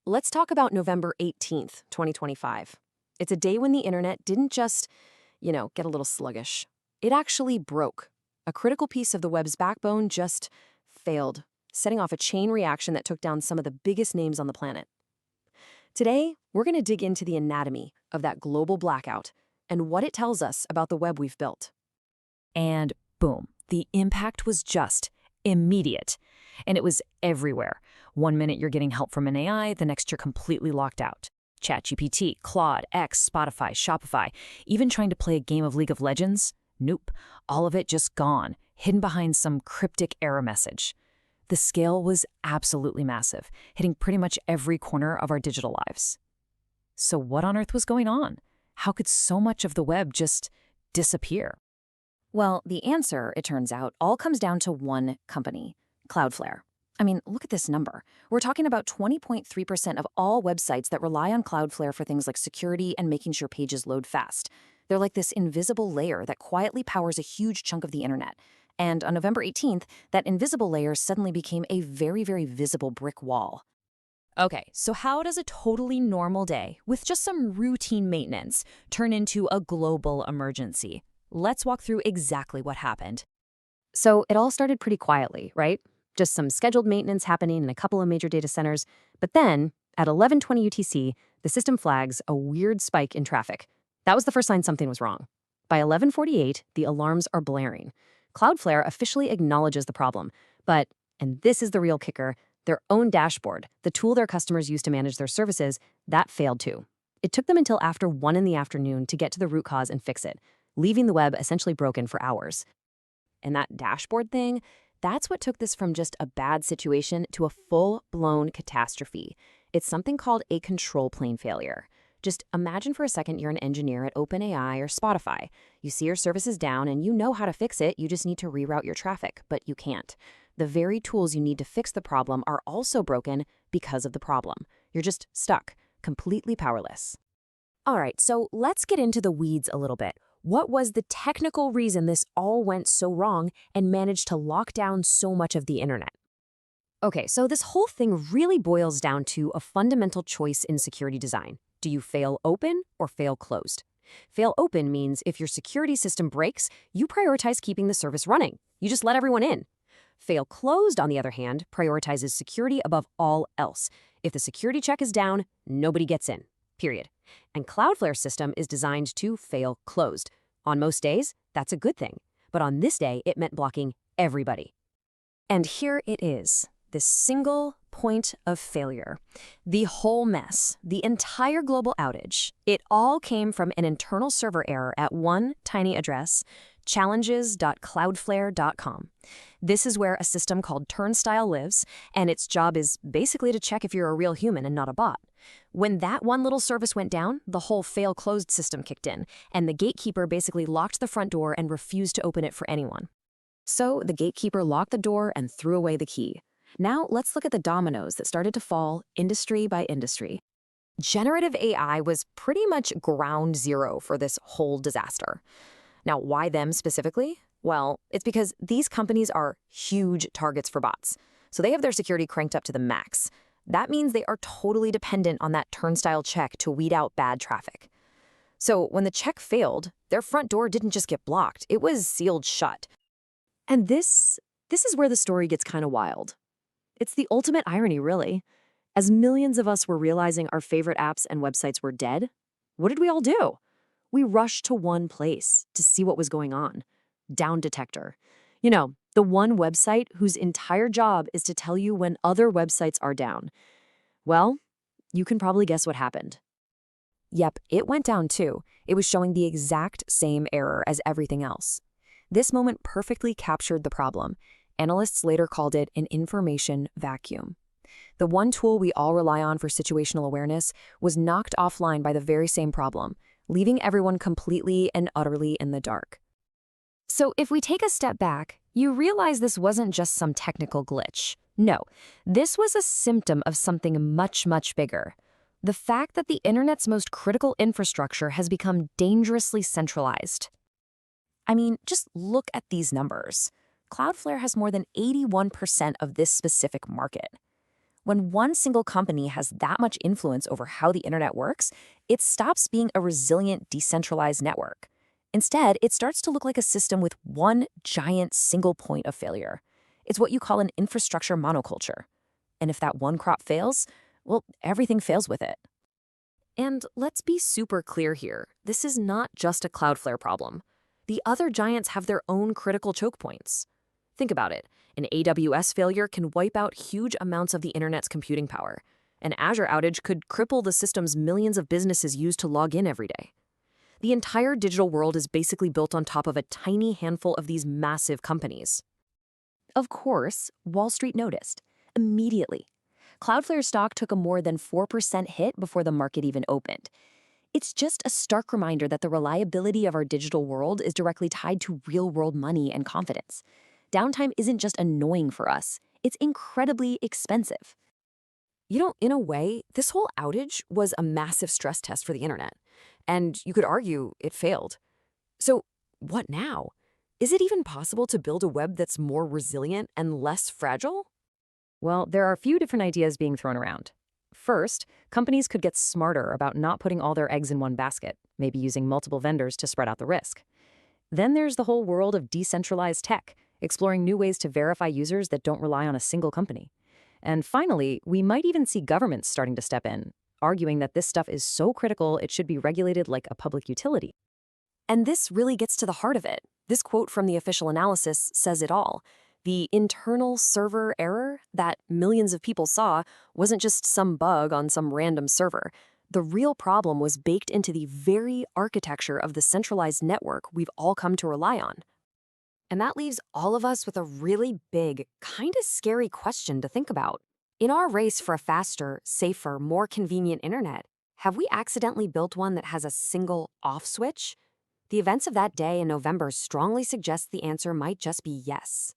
let's talk about November 18th, 2025. It's a day when the internet didn't just, get a little sluggish. It actually broke. A critical piece of the web's backbone just failed, setting off a chain reaction that took down some of the biggest names on the planet. Today, we're going to dig into the anatomy of that global blackout and what it tells us about the web we've built. And boom, the impact was just immediate. And it was everywhere. One minute you're getting help from an AI, the next you're completely locked out. ChatGPT, Claude, X, Spotify, Shopify, even trying to play a game of League of Legends? Nope. All of it just gone, hidden behind some cryptic error message. The scale was absolutely massive, hitting pretty much every corner of our digital lives. So what on earth was going on? How could so much of the web just disappear? Well, the answer, it turns out, all comes down to one company, Cloudflare. I mean, look at this number. We're talking about 20.3% of all websites that rely on Cloudflare for things like security and making sure pages load fast. They're like this invisible layer that quietly powers a huge chunk of the internet. And on November 18th, that invisible layer suddenly became a very, very visible brick wall. Okay, so how does a totally normal day, with just some routine maintenance, turn into a global emergency? Let's walk through exactly what happened. So it all started pretty quietly, right? Just some scheduled maintenance happening in a couple of major data centers. But then, at 11:20 UTC, the system flags a weird spike in traffic. That was the first sign something was wrong. By 11:48, the alarms are blaring. Cloudflare officially acknowledges the problem, but, and this is the real kicker, their own dashboard, the tool their customers use to manage their services, that failed too. It took them until after 1 in the afternoon to get to the root cause and fix it, leaving the web essentially broken for hours. And that dashboard thing, that's what took this from just a bad situation to a full-blown catastrophe. It's something called a control plane failure. Just imagine for a second you're an engineer at OpenAI or Shopify. You see your service is down and you know how to fix it, you just need to reroute your traffic, but you can't. The very tools you need to fix the problem are also broken because of the problem. You're just stuck, completely powerless. All right, so let's get into the weeds a little bit. What was the technical reason this all went so wrong and managed to lock down so much of the internet? Okay, so this whole thing really boils down to a fundamental choice in security design. Do you fail open or fail closed? Fail open means if your security system breaks, you prioritize keeping the service running. You just let everyone in. Fail closed, on the other hand, prioritizes security above all else. If the security check is down, nobody gets in, period. And Cloudflare's system is designed to fail closed. On most days, that's a good thing. But on this day, it meant blocking everybody. And here it is, this single point of failure. The whole mess, the entire global outage, it all came from an internal server error at one tiny address, challenges.cloudflare.com. This is where a system called Turnstile lives, and its job is basically to check if you're a real human and not a bot. When that one little service went down, the whole fail-closed system kicked in, and the gatekeeper basically locked the front door and refused to open it for anyone. So the gatekeeper locked the door and threw away the key. Now let's look at the dominoes that started to fall industry by industry. Generative AI was pretty much ground zero for this whole disaster. Now, why them specifically? Well, it's because these companies are huge targets for bots. So they have their security cranked up to the max. That means they are totally dependent on that turnstile check to weed out bad traffic. So when the check failed, their front door didn't just get blocked, it was sealed shut. And this is where the story gets kind of wild. It's the ultimate irony, really. As millions of us were realizing our favorite apps and websites were dead, what did we all do? We rushed to one place to see what was going on. DownDetector. The one website whose entire job is to tell you when other websites are down. Well, you can probably guess what happened. Yep, it went down too. It was showing the exact same error as everything else. This moment perfectly captured the problem. Analysts later called it an information vacuum. The one tool we all rely on for situational awareness was knocked offline by the very same problem, leaving everyone completely and utterly in the dark. So if we take a step back, you realize this wasn't just some technical glitch. No, this was a symptom of something much, much bigger. The fact that the internet's most critical infrastructure has become dangerously centralized. I mean, just look at these numbers. Cloudflare has more than 81% of this specific market. When one single company has that much influence over how the internet works, it stops being a resilient, decentralized network. Instead, it starts to look like a system with one giant single point of failure. It's what you call an infrastructure monoculture. And if that one crop fails, well, everything fails with it. And let's be super clear here. This is not just a Cloudflare problem. The other giants have their own critical choke points. Think about it. An AWS failure can wipe out huge amounts of the internet's computing power. An Azure outage could cripple the systems millions of businesses use to log in every day. The entire digital world is basically built on top of a tiny handful of these massive companies. Of course, Wall Street noticed. Immediately. Cloudflare stock took a more than 4% hit before the market even opened. It's just a stark reminder that the reliability of our digital world is directly tied to real-world money and confidence. Downtime isn't just annoying for us, it's incredibly expensive. In a way, this whole outage was a massive stress test for the internet. And you could argue it failed. So what now? Is it even possible to build a web that's more resilient and less fragile? Well, there are a few different ideas being thrown around. First, companies could get smarter about not putting all their eggs in one basket, maybe using multiple vendors to spread out the risk. Then there's the whole world of decentralized tech, exploring new ways to verify users that don't rely on a single company. And finally, we might even see governments starting to step in, arguing that this stuff is so critical it should be regulated like a public utility. And this really gets to the heart of it. This quote from the official analysis says it all. The internal server error that millions of people saw wasn't just some bug on some random server. The real problem was baked into the very architecture of the centralized network we've all come to rely on. And that leaves all of us with a really big, kind of scary question to think about. In our race for a faster, safer, more convenient internet, have we accidentally built one that has a single off switch? The events of that day in November strongly suggest the answer might just be yes.